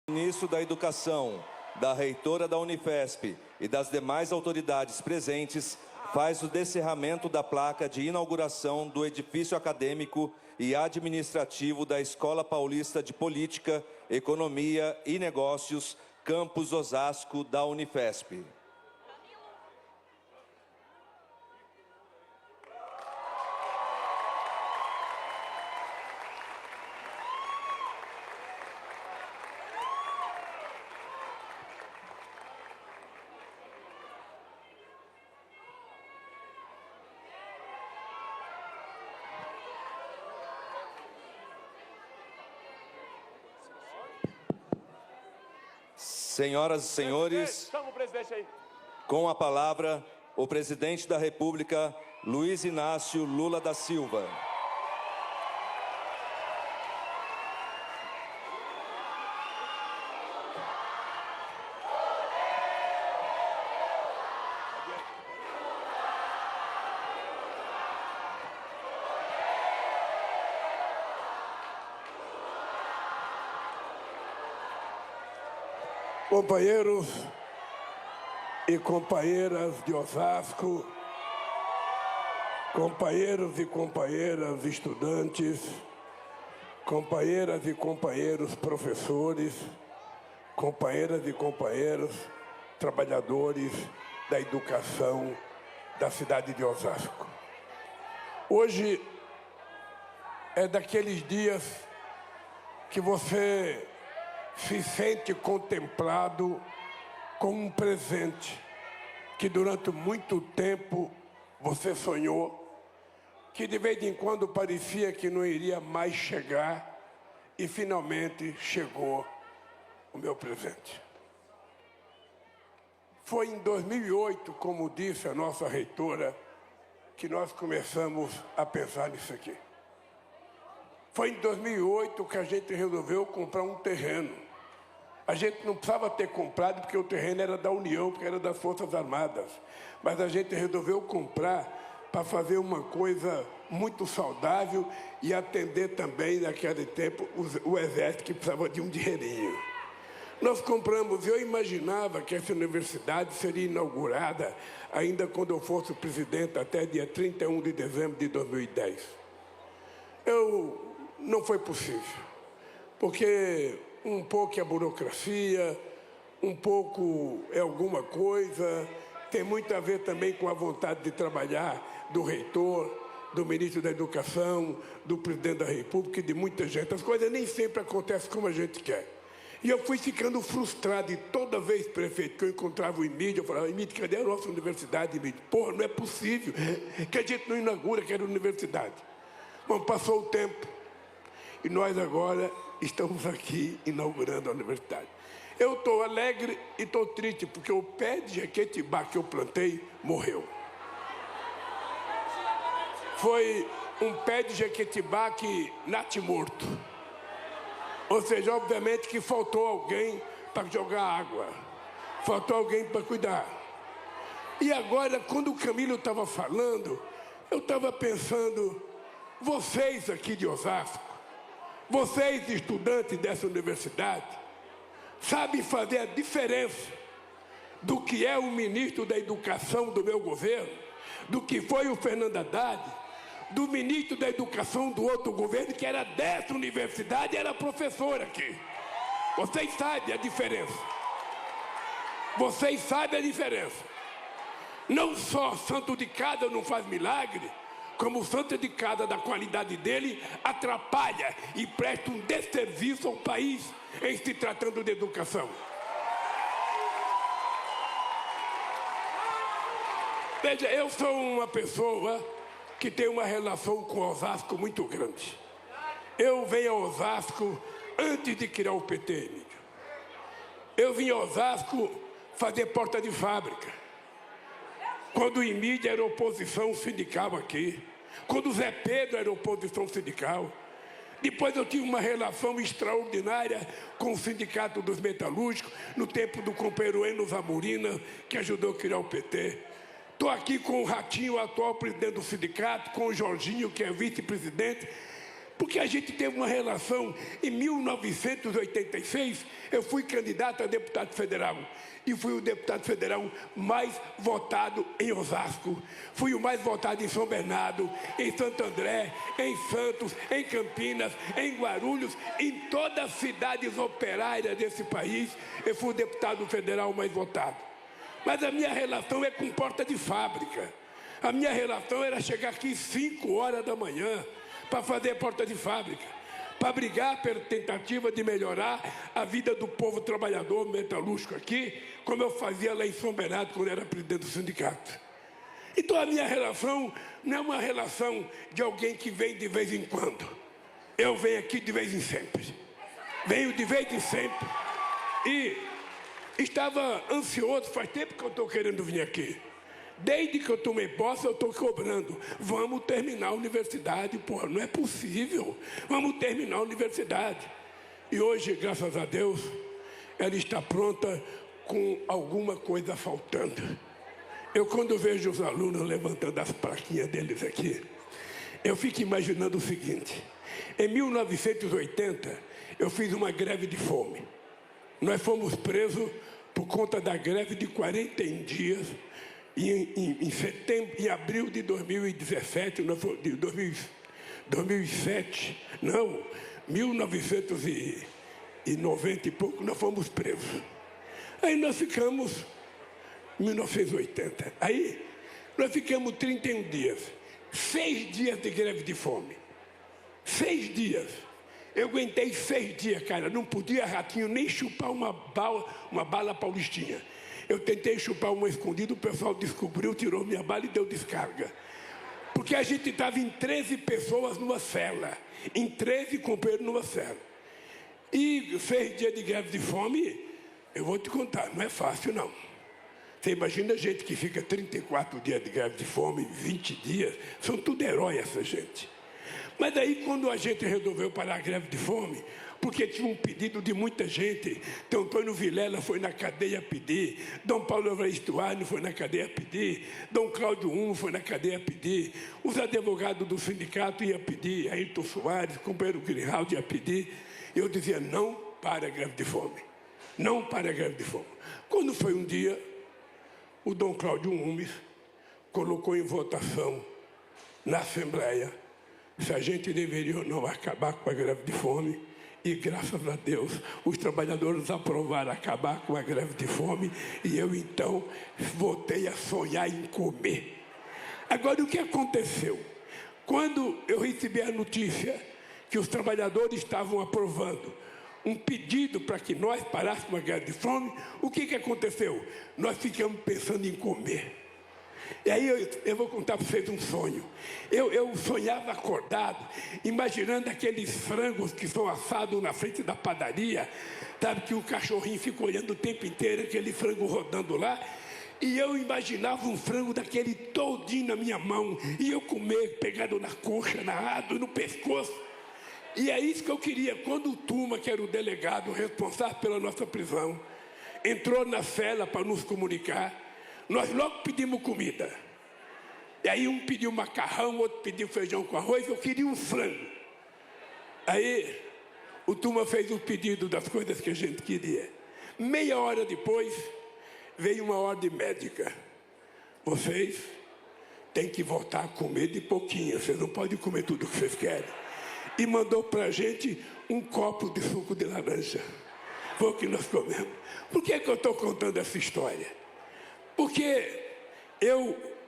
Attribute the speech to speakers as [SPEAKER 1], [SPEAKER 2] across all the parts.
[SPEAKER 1] Ministro da Educação, da reitora da Unifesp e das demais autoridades presentes, faz o descerramento da placa de inauguração do edifício acadêmico e administrativo da Escola Paulista de Política, Economia e Negócios, Campus Osasco, da Unifesp. Senhoras e senhores, com a palavra, o presidente da República, Luiz Inácio Lula da Silva.
[SPEAKER 2] Companheiros e companheiras de Osasco, companheiros e companheiras estudantes, companheiras e companheiros professores, companheiras e companheiros trabalhadores da educação da cidade de Osasco. Hoje é daqueles dias que você se sente contemplado com um presente que durante muito tempo você sonhou, que de vez em quando parecia que não iria mais chegar e finalmente chegou o meu presente. Foi em 2008, como disse a nossa reitora, que nós começamos a pensar nisso aqui. Foi em 2008 que a gente resolveu comprar um terreno. A gente não precisava ter comprado porque o terreno era da União, porque era das Forças Armadas. Mas a gente resolveu comprar para fazer uma coisa muito saudável e atender também, naquele tempo, o Exército, que precisava de um dinheirinho. Nós compramos, eu imaginava que essa universidade seria inaugurada ainda quando eu fosse presidente, até dia 31 de dezembro de 2010. Não foi possível, porque um pouco é burocracia, um pouco é alguma coisa, tem muito a ver também com a vontade de trabalhar do reitor, do ministro da Educação, do presidente da República e de muita gente. As coisas nem sempre acontecem como a gente quer. E eu fui ficando frustrado, e toda vez, prefeito, que eu encontrava o Emílio, eu falava: Emílio, cadê a nossa universidade, Emílio? Porra, não é possível que a gente não inaugura aquela universidade. Bom, passou o tempo, e nós agora estamos aqui inaugurando a universidade. Eu estou alegre e estou triste, porque o pé de jequitibá que eu plantei morreu. Foi um pé de jequitibá que nasce morto. Ou seja, obviamente que faltou alguém para jogar água, faltou alguém para cuidar. E agora, quando o Camilo estava falando, eu estava pensando, vocês aqui de Osasco, vocês, estudantes dessa universidade, sabem fazer a diferença do que é o ministro da Educação do meu governo, do que foi o Fernando Haddad, do ministro da Educação do outro governo, que era dessa universidade e era professor aqui. Vocês sabem a diferença. Vocês sabem a diferença. Não só santo de casa não faz milagre, como o santo de casa, da qualidade dele, atrapalha e presta um desserviço ao país em se tratando de educação. Veja, eu sou uma pessoa que tem uma relação com Osasco muito grande. Eu venho a Osasco antes de criar o PT, Emílio. Eu vim a Osasco fazer porta de fábrica. Quando o Emílio era oposição sindical aqui, quando o Zé Pedro era oposição sindical. Depois eu tive uma relação extraordinária com o Sindicato dos Metalúrgicos, no tempo do companheiro Enos Amorina, que ajudou a criar o PT. Estou aqui com o Ratinho, atual presidente do sindicato, com o Jorginho, que é vice-presidente. Porque a gente teve uma relação. Em 1986, eu fui candidato a deputado federal. E fui o deputado federal mais votado em Osasco. Fui o mais votado em São Bernardo, em Santo André, em Santos, em Campinas, em Guarulhos, em todas as cidades operárias desse país. Eu fui o deputado federal mais votado. Mas a minha relação é com porta de fábrica. A minha relação era chegar aqui 5 horas da manhã para fazer porta de fábrica, para brigar pela tentativa de melhorar a vida do povo trabalhador metalúrgico aqui, como eu fazia lá em São Bernardo, quando era presidente do sindicato. Então a minha relação não é uma relação de alguém que vem de vez em quando. Eu venho aqui de vez em sempre. Venho de vez em sempre. E estava ansioso, faz tempo que eu estou querendo vir aqui. Desde que eu tomei posse, eu estou cobrando. Vamos terminar a universidade, porra, não é possível. Vamos terminar a universidade. E hoje, graças a Deus, ela está pronta com alguma coisa faltando. Eu, quando vejo os alunos levantando as plaquinhas deles aqui, eu fico imaginando o seguinte. Em 1980, eu fiz uma greve de fome. Nós fomos presos por conta da greve de 41 dias. Em abril de 2017, 2007, não, 1990 e pouco, nós fomos presos. Aí nós ficamos, 1980, aí nós ficamos 31 dias, 6 dias de greve de fome. 6 dias. Eu aguentei 6 dias, cara, não podia, ratinho, nem chupar uma bala paulistinha. Eu tentei chupar uma escondida, o pessoal descobriu, tirou minha bala e deu descarga. Porque a gente estava em 13 pessoas numa cela. Em 13 companheiros numa cela. E 6 dias de greve de fome, eu vou te contar, não é fácil não. Você imagina a gente que fica 34 dias de greve de fome, 20 dias, são tudo heróis essa gente. Mas aí quando a gente resolveu parar a greve de fome, porque tinha um pedido de muita gente. Então, Antônio Vilela foi na cadeia pedir, Dom Paulo Evaristo Arno foi na cadeia pedir, Dom Cláudio Uno foi na cadeia pedir, os advogados do sindicato iam pedir, Ayrton Soares, companheiro Grijaldi ia pedir. Eu dizia, não para a greve de fome. Não para a greve de fome. Quando foi um dia, o Dom Cláudio Umes colocou em votação na Assembleia se a gente deveria ou não acabar com a greve de fome. E graças a Deus, os trabalhadores aprovaram acabar com a greve de fome. E eu então voltei a sonhar em comer. Agora o que aconteceu? Quando eu recebi a notícia que os trabalhadores estavam aprovando um pedido para que nós parássemos a greve de fome, o que aconteceu? Nós ficamos pensando em comer. E aí eu vou contar para vocês um sonho. Eu sonhava acordado, imaginando aqueles frangos que são assados na frente da padaria, sabe, que o cachorrinho fica olhando o tempo inteiro, aquele frango rodando lá. E eu imaginava um frango daquele todinho na minha mão, e eu comer, pegado na coxa, na asa, no pescoço. E é isso que eu queria. Quando o Tuma, que era o delegado responsável pela nossa prisão, entrou na cela para nos comunicar, nós logo pedimos comida. E aí um pediu macarrão, outro pediu feijão com arroz, eu queria um frango. Aí o Tuma fez o pedido das coisas que a gente queria. Meia hora depois, veio uma ordem médica. Vocês têm que voltar a comer de pouquinho, vocês não podem comer tudo que vocês querem. E mandou para a gente um copo de suco de laranja. Foi o que nós comemos. Por que eu estou contando essa história? Porque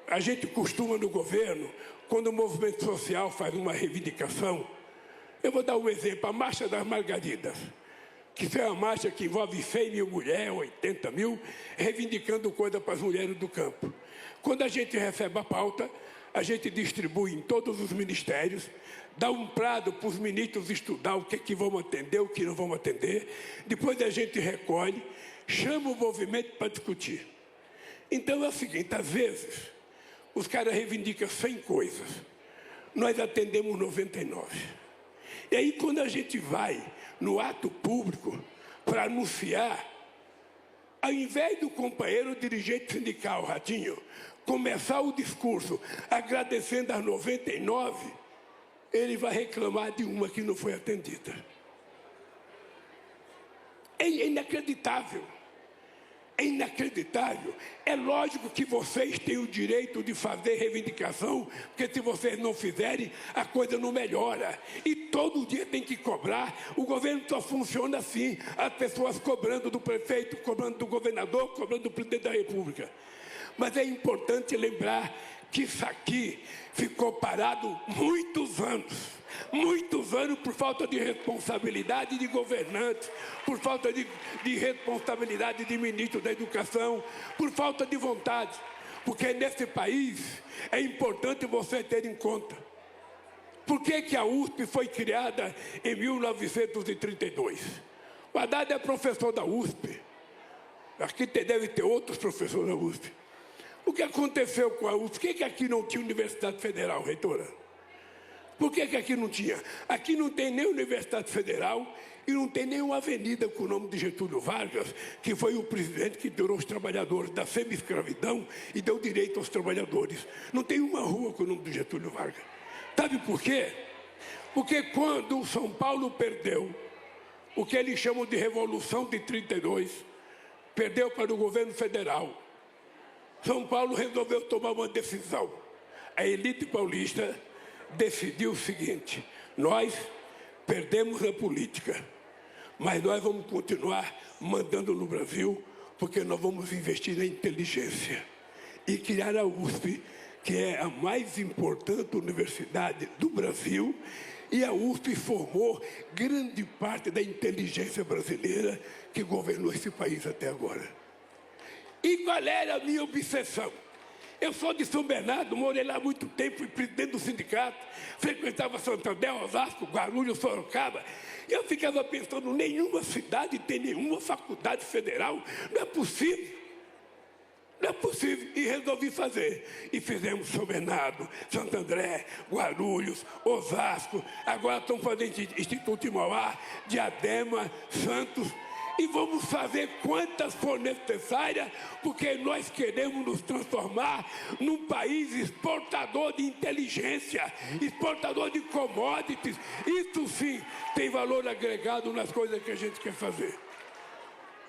[SPEAKER 2] a gente costuma no governo, quando o movimento social faz uma reivindicação, eu vou dar um exemplo, a Marcha das Margaridas, que é uma marcha que envolve 100 mil mulheres, 80 mil, reivindicando coisa para as mulheres do campo. Quando a gente recebe a pauta, a gente distribui em todos os ministérios, dá um prazo para os ministros estudar o que é que vão atender, o que não vão atender, depois a gente recolhe, chama o movimento para discutir. Então é o seguinte, às vezes, os caras reivindicam 100 coisas, nós atendemos 99. E aí quando a gente vai no ato público para anunciar, ao invés do companheiro dirigente sindical, Ratinho, começar o discurso agradecendo as 99, ele vai reclamar de uma que não foi atendida. É inacreditável. É inacreditável. É lógico que vocês têm o direito de fazer reivindicação, porque se vocês não fizerem, a coisa não melhora. E todo dia tem que cobrar. O governo só funciona assim, as pessoas cobrando do prefeito, cobrando do governador, cobrando do presidente da República. Mas é importante lembrar que isso aqui ficou parado muitos anos por falta de responsabilidade de governantes, por falta de responsabilidade de ministro da Educação, por falta de vontade. Porque nesse país é importante você ter em conta. Por que a USP foi criada em 1932? O Haddad é professor da USP. Aqui deve ter outros professores da USP. O que aconteceu com a USP? Por que aqui não tinha Universidade Federal, reitora? Por que aqui não tinha? Aqui não tem nem Universidade Federal e não tem nenhuma avenida com o nome de Getúlio Vargas, que foi o presidente que tirou os trabalhadores da semi-escravidão e deu direito aos trabalhadores. Não tem uma rua com o nome de Getúlio Vargas. Sabe por quê? Porque quando o São Paulo perdeu o que eles chamam de Revolução de 32, perdeu para o governo federal, São Paulo resolveu tomar uma decisão. A elite paulista decidiu o seguinte: nós perdemos a política, mas nós vamos continuar mandando no Brasil, porque nós vamos investir na inteligência e criar a USP, que é a mais importante universidade do Brasil, e a USP formou grande parte da inteligência brasileira que governou esse país até agora. E qual era a minha obsessão? Eu sou de São Bernardo, morei lá há muito tempo, fui presidente do sindicato, frequentava Santander, Osasco, Guarulhos, Sorocaba. Eu ficava pensando, nenhuma cidade tem nenhuma faculdade federal, não é possível. Não é possível. E resolvi fazer. E fizemos São Bernardo, Santo André, Guarulhos, Osasco. Agora estão fazendo Instituto de Mauá, Diadema, Santos. E vamos fazer quantas for necessárias, porque nós queremos nos transformar num país exportador de inteligência, exportador de commodities. Isso sim tem valor agregado nas coisas que a gente quer fazer.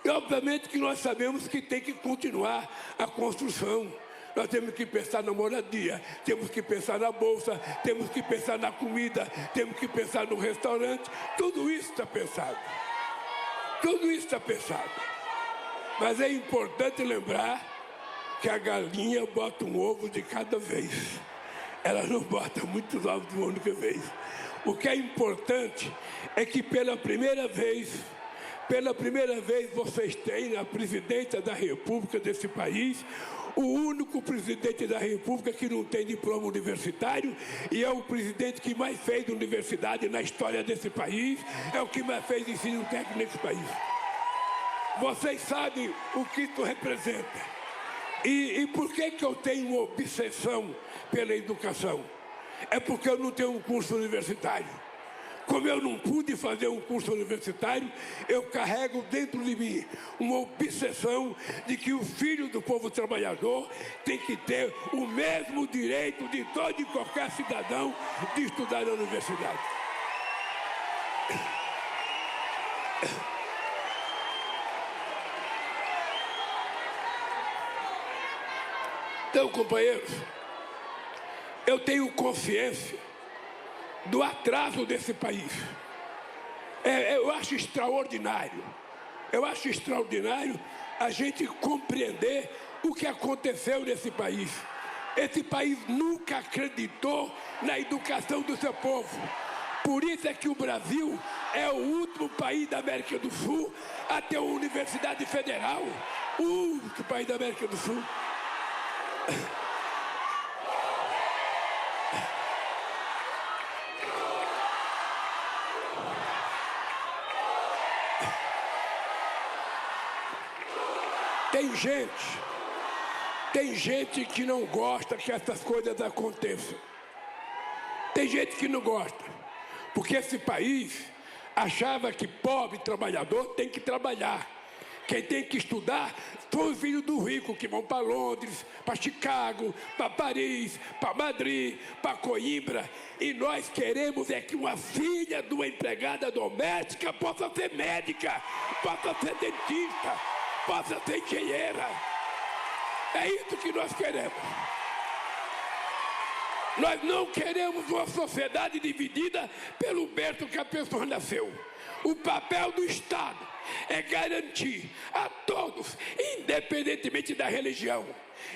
[SPEAKER 2] E obviamente que nós sabemos que tem que continuar a construção. Nós temos que pensar na moradia, temos que pensar na bolsa, temos que pensar na comida, temos que pensar no restaurante. Tudo isso está pensado. Tudo isso está pensado. Mas é importante lembrar que a galinha bota um ovo de cada vez. Ela não bota muitos ovos de uma única vez. O que é importante é que pela primeira vez vocês têm na presidência da República desse país o único presidente da República que não tem diploma universitário, e é o presidente que mais fez universidade na história desse país, é o que mais fez ensino técnico nesse país. Vocês sabem o que isso representa. E por que eu tenho uma obsessão pela educação? É porque eu não tenho um curso universitário. Como eu não pude fazer um curso universitário, eu carrego dentro de mim uma obsessão de que o filho do povo trabalhador tem que ter o mesmo direito de todo e qualquer cidadão de estudar na universidade. Então, companheiros, eu tenho consciência do atraso desse país. Eu acho extraordinário. Eu acho extraordinário a gente compreender o que aconteceu nesse país. Esse país nunca acreditou na educação do seu povo. Por isso é que o Brasil é o último país da América do Sul a ter uma universidade federal. O único país da América do Sul. Tem gente que não gosta que essas coisas aconteçam. Tem gente que não gosta, porque esse país achava que pobre trabalhador tem que trabalhar. Quem tem que estudar são os filhos do rico que vão para Londres, para Chicago, para Paris, para Madrid, para Coimbra. E nós queremos é que uma filha de uma empregada doméstica possa ser médica, possa ser dentista, possa ser engenheira. É isso que nós queremos. Nós não queremos uma sociedade dividida pelo berço que a pessoa nasceu. O papel do Estado é garantir a todos, independentemente da religião,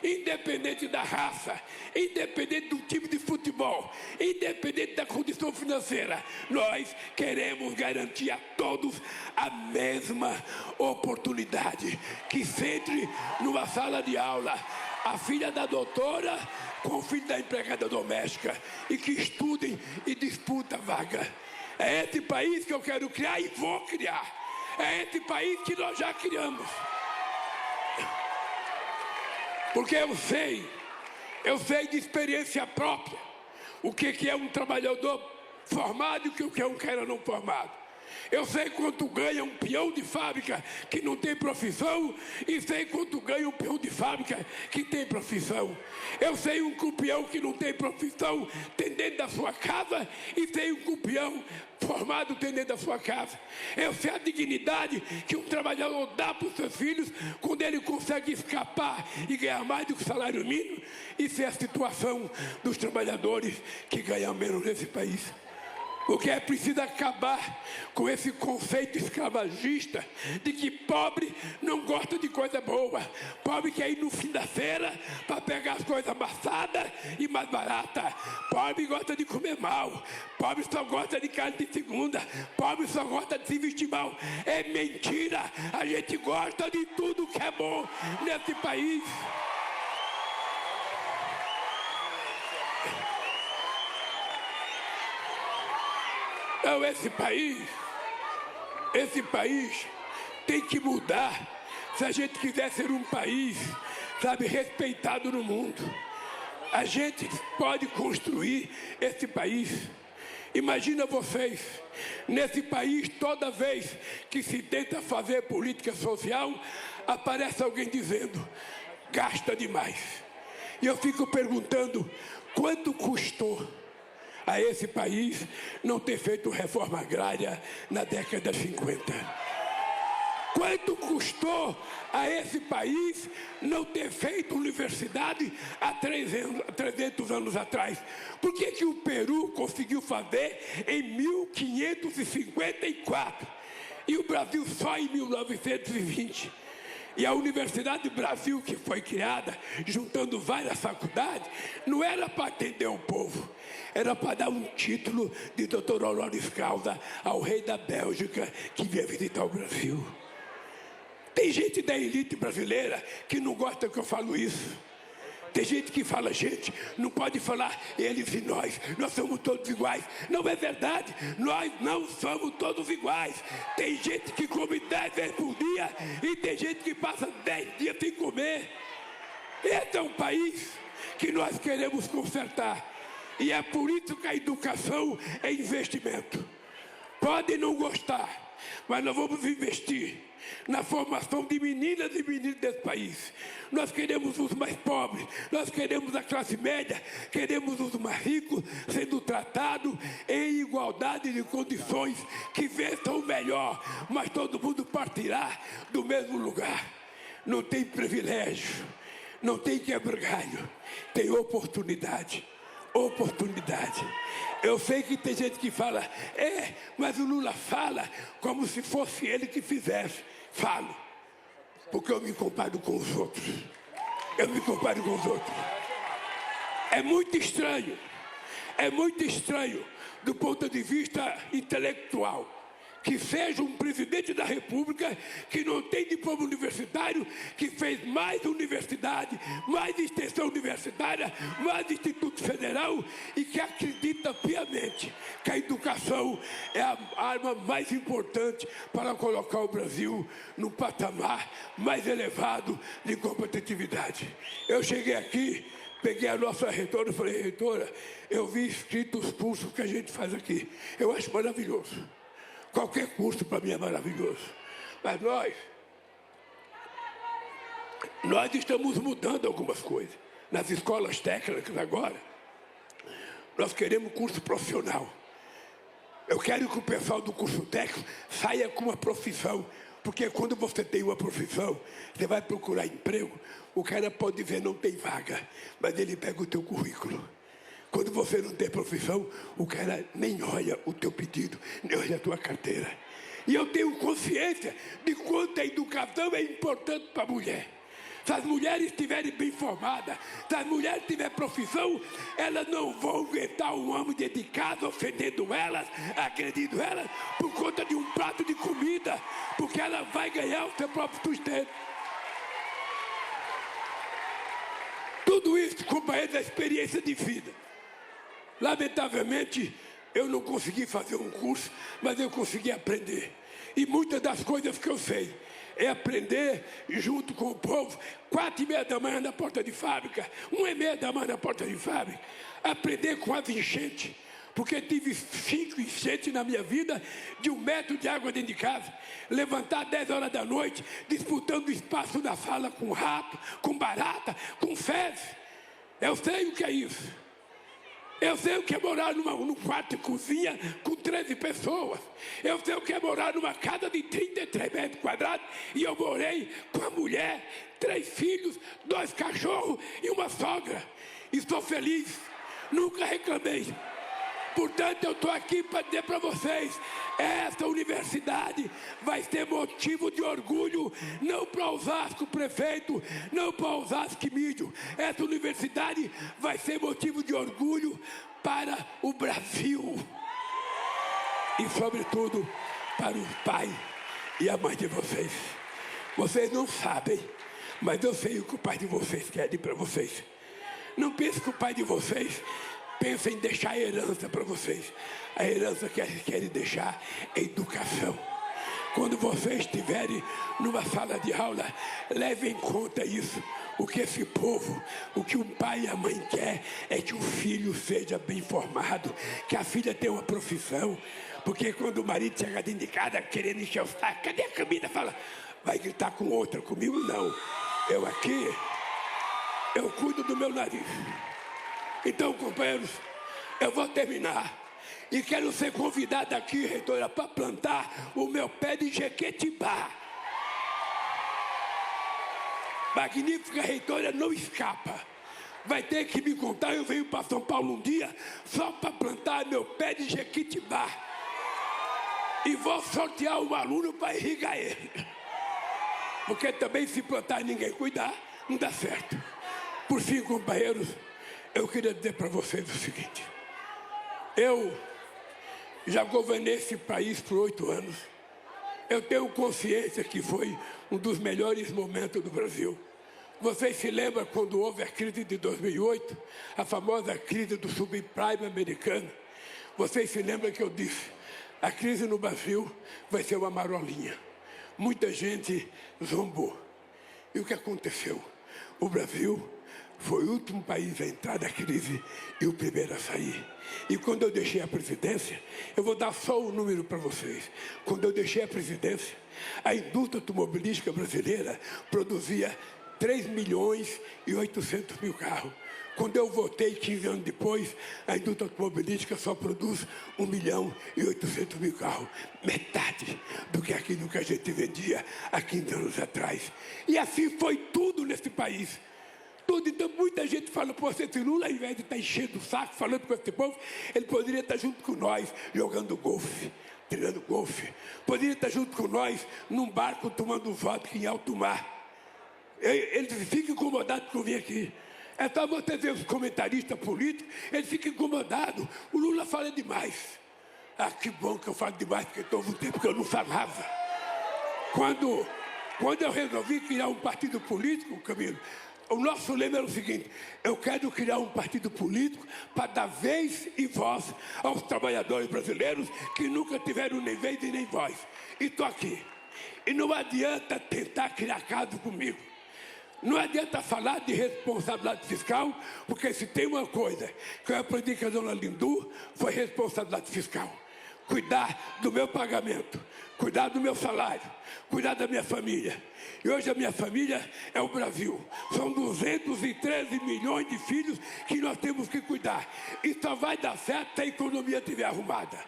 [SPEAKER 2] independente da raça, independente do time de futebol, independente da condição financeira, nós queremos garantir a todos a mesma oportunidade. Que entre numa sala de aula a filha da doutora com o filho da empregada doméstica e que estudem e disputem a vaga. É esse país que eu quero criar e vou criar. É esse país que nós já criamos. Porque eu sei de experiência própria o que é um trabalhador formado e o que é um cara não formado. Eu sei quanto ganha um peão de fábrica que não tem profissão e sei quanto ganha um peão de fábrica que tem profissão. Eu sei um peão que não tem profissão tem dentro da sua casa e sei um peão formado tem dentro da sua casa. Eu sei a dignidade que um trabalhador dá para os seus filhos quando ele consegue escapar e ganhar mais do que o salário mínimo. Isso é a situação dos trabalhadores que ganham menos nesse país. Porque é preciso acabar com esse conceito escravagista de que pobre não gosta de coisa boa. Pobre quer ir no fim da feira para pegar as coisas amassadas e mais baratas. Pobre gosta de comer mal. Pobre só gosta de carne de segunda. Pobre só gosta de se vestir mal. É mentira. A gente gosta de tudo que é bom nesse país. Então esse país tem que mudar se a gente quiser ser um país, sabe, respeitado no mundo. A gente pode construir esse país. Imagina vocês, nesse país, toda vez que se tenta fazer política social, aparece alguém dizendo, gasta demais. E eu fico perguntando, quanto custou a esse país não ter feito reforma agrária na década de 50? Quanto custou a esse país não ter feito universidade há 300 anos atrás? Por que o Peru conseguiu fazer em 1554 e o Brasil só em 1920? E a Universidade do Brasil, que foi criada juntando várias faculdades, não era para atender o povo, era para dar um título de doutor honoris causa ao rei da Bélgica que vinha visitar o Brasil. Tem gente da elite brasileira que não gosta que eu falo isso. Tem gente que fala, gente, não pode falar eles e nós somos todos iguais. Não é verdade, nós não somos todos iguais. Tem gente que come 10 vezes por dia e tem gente que passa 10 dias sem comer. Esse é um país que nós queremos consertar. E é por isso que a educação é investimento. Podem não gostar, mas nós vamos investir na formação de meninas e meninos desse país. Nós queremos os mais pobres, nós queremos a classe média, queremos os mais ricos sendo tratados em igualdade de condições, que vençam o melhor, mas todo mundo partirá do mesmo lugar. Não tem privilégio, não tem quebra-galho, tem oportunidade. Oportunidade. Eu sei que tem gente que fala, mas o Lula fala como se fosse ele que fizesse. Falo, porque eu me comparo com os outros. Eu me comparo com os outros. É muito estranho do ponto de vista intelectual, que seja um presidente da República que não tem diploma universitário, que fez mais universidade, mais extensão universitária, mais Instituto Federal e que acredita piamente que a educação é a arma mais importante para colocar o Brasil no patamar mais elevado de competitividade. Eu cheguei aqui, peguei a nossa reitora e falei, reitora, eu vi escrito os cursos que a gente faz aqui. Eu acho maravilhoso. Qualquer curso para mim é maravilhoso. Mas nós Nós estamos mudando algumas coisas. Nas escolas técnicas agora, nós queremos curso profissional. Eu quero que o pessoal do curso técnico saia com uma profissão. Porque quando você tem uma profissão, você vai procurar emprego, o cara pode dizer não tem vaga, mas ele pega o teu currículo. Quando você não tem profissão, o cara nem olha o teu pedido, nem olha a tua carteira. E eu tenho consciência de quanto a educação é importante para a mulher. Se as mulheres estiverem bem formadas, se as mulheres tiverem profissão, elas não vão aguentar um homem dentro de casa ofendendo elas, agredindo elas, por conta de um prato de comida, porque ela vai ganhar o seu próprio sustento. Tudo isso, companheiros, é experiência de vida. Lamentavelmente, eu não consegui fazer um curso, mas eu consegui aprender. E muitas das coisas que eu sei é aprender junto com o povo, 4h30 da manhã na porta de fábrica, 1h30 da manhã na porta de fábrica, aprender com as enchentes, porque tive 5 enchentes na minha vida de 1 metro de água dentro de casa, levantar 10 horas da noite, disputando espaço na sala com rato, com barata, com fezes. Eu sei o que é isso. Eu sei o que é morar num quarto de cozinha com 13 pessoas. Eu sei o que é morar numa casa de 33 metros quadrados. E eu morei com a mulher, 3 filhos, 2 cachorros e uma sogra. E estou feliz, nunca reclamei. Portanto, eu estou aqui para dizer para vocês, essa universidade vai ser motivo de orgulho, não para Osasco prefeito, não para Osasco mídio. Essa universidade vai ser motivo de orgulho para o Brasil. E, sobretudo, para o pai e a mãe de vocês. Vocês não sabem, mas eu sei o que o pai de vocês quer para vocês. Não pense que o pai de vocês pensa em deixar a herança para vocês. A herança que eles querem deixar é educação. Quando vocês estiverem numa sala de aula, levem em conta isso. O que esse povo, o que o pai e a mãe quer é que o filho seja bem formado, que a filha tenha uma profissão. Porque quando o marido chega dentro de casa querendo encher o saco, cadê a comida? Fala, vai gritar com outra, comigo não. Eu aqui, eu cuido do meu nariz. Então, companheiros, eu vou terminar. E quero ser convidado aqui, reitora, para plantar o meu pé de Jequitibá. Magnífica reitora não escapa. Vai ter que me contar, eu venho para São Paulo um dia, só para plantar meu pé de Jequitibá. E vou sortear um aluno para irrigar ele. Porque também se plantar e ninguém cuidar, não dá certo. Por fim, companheiros, eu queria dizer para vocês o seguinte. Eu já governei esse país por 8 anos. Eu tenho consciência que foi um dos melhores momentos do Brasil. Vocês se lembram quando houve a crise de 2008? A famosa crise do subprime americano? Vocês se lembram que eu disse, a crise no Brasil vai ser uma marolinha. Muita gente zombou. E o que aconteceu? O Brasil foi o último país a entrar na crise e o primeiro a sair. E quando eu deixei a presidência, eu vou dar só um número para vocês. Quando eu deixei a presidência, a indústria automobilística brasileira produzia 3.800.000 carros. Quando eu votei 15 anos depois, a indústria automobilística só produz 1.800.000 carros. Metade do que aquilo que a gente vendia há 15 anos atrás. E assim foi tudo nesse país. Tudo. Então muita gente fala, pô, esse Lula, ao invés de estar enchendo o saco, falando com esse povo, ele poderia estar junto com nós, jogando golfe, treinando golfe. Poderia estar junto com nós, num barco, tomando vodka em alto mar. Ele fica incomodado que eu vim aqui. É só você ver os comentaristas políticos, ele fica incomodado. O Lula fala demais. Ah, que bom que eu falo demais, porque houve um tempo que eu não falava. Quando eu resolvi criar um partido político, Camilo, o nosso lema era o seguinte, eu quero criar um partido político para dar vez e voz aos trabalhadores brasileiros que nunca tiveram nem vez e nem voz. E estou aqui. E não adianta tentar criar caso comigo. Não adianta falar de responsabilidade fiscal, porque se tem uma coisa que eu aprendi com a dona Lindu, foi responsabilidade fiscal. cuidar do meu pagamento, cuidar do meu salário, cuidar da minha família. E hoje a minha família é o Brasil. São 213 milhões de filhos que nós temos que cuidar. E só vai dar certo se a economia estiver arrumada.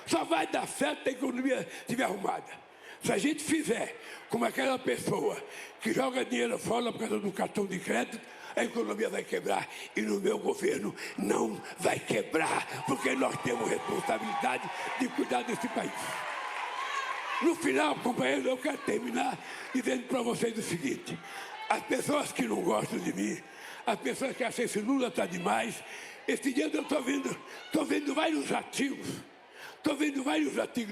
[SPEAKER 2] Só vai dar certo se a economia estiver arrumada. Se a gente fizer como aquela pessoa que joga dinheiro fora por causa do cartão de crédito, a economia vai quebrar. E no meu governo não vai quebrar, porque nós temos responsabilidade de cuidar desse país. No final, companheiros, eu quero terminar dizendo para vocês o seguinte: as pessoas que não gostam de mim, as pessoas que acham que esse Lula está demais, esse dia eu estou vendo vários artigos,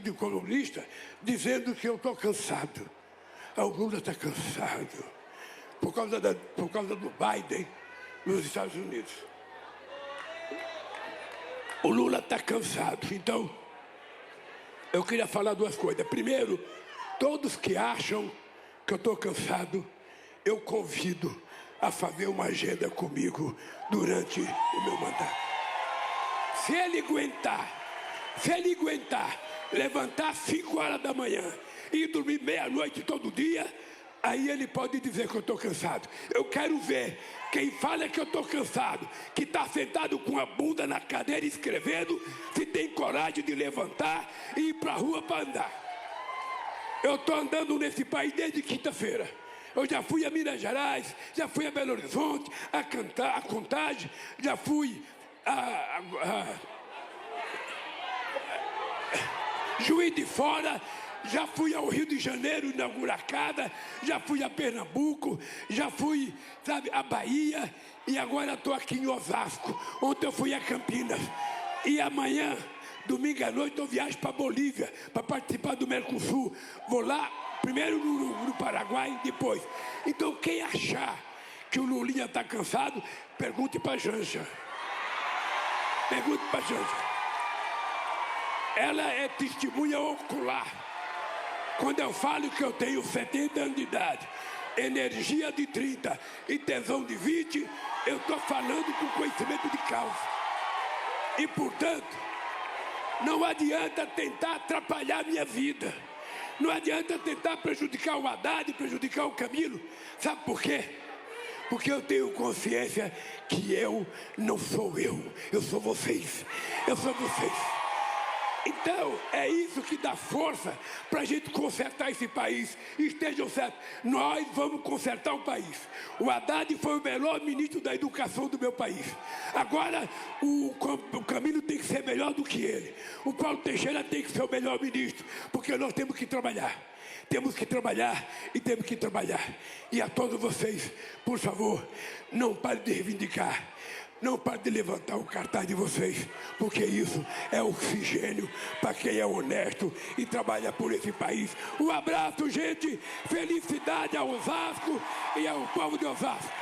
[SPEAKER 2] de colunistas dizendo que eu estou cansado. O Lula está cansado por causa do Biden nos Estados Unidos. O Lula está cansado. Então, eu queria falar duas coisas. Primeiro, todos que acham que eu estou cansado, eu convido a fazer uma agenda comigo durante o meu mandato. Se ele aguentar levantar às 5 horas da manhã e dormir meia-noite todo dia, aí ele pode dizer que eu estou cansado. Eu quero ver quem fala que eu estou cansado, que está sentado com a bunda na cadeira escrevendo, se tem coragem de levantar e ir para a rua para andar. Eu estou andando nesse país desde quinta-feira. Eu já fui a Minas Gerais, já fui a Belo Horizonte, a Contagem, já fui a Juiz de Fora, já fui ao Rio de Janeiro inaugurar cada, já fui a Pernambuco, já fui, a Bahia, e agora estou aqui em Osasco. Ontem eu fui a Campinas. E amanhã, domingo à noite, eu viajo para Bolívia para participar do Mercosul. Vou lá, primeiro no Paraguai, depois. Então, quem achar que o Lulinha está cansado, pergunte para a Janja. Pergunte para a Janja. Ela é testemunha ocular. Quando eu falo que eu tenho 70 anos de idade, energia de 30 e tesão de 20, eu estou falando com conhecimento de causa. E, portanto, não adianta tentar atrapalhar a minha vida. Não adianta tentar prejudicar o Haddad, prejudicar o Camilo. Sabe por quê? Porque eu tenho consciência que eu não sou eu sou vocês. Eu sou vocês. Então, é isso que dá força para a gente consertar esse país. Estejam certos, nós vamos consertar o país. O Haddad foi o melhor ministro da educação do meu país. Agora, o Camilo tem que ser melhor do que ele. O Paulo Teixeira tem que ser o melhor ministro, porque nós temos que trabalhar. Temos que trabalhar e temos que trabalhar. E a todos vocês, por favor, não parem de reivindicar. Não pare de levantar o cartaz de vocês, porque isso é oxigênio para quem é honesto e trabalha por esse país. Um abraço, gente. Felicidade a Osasco e ao povo de Osasco.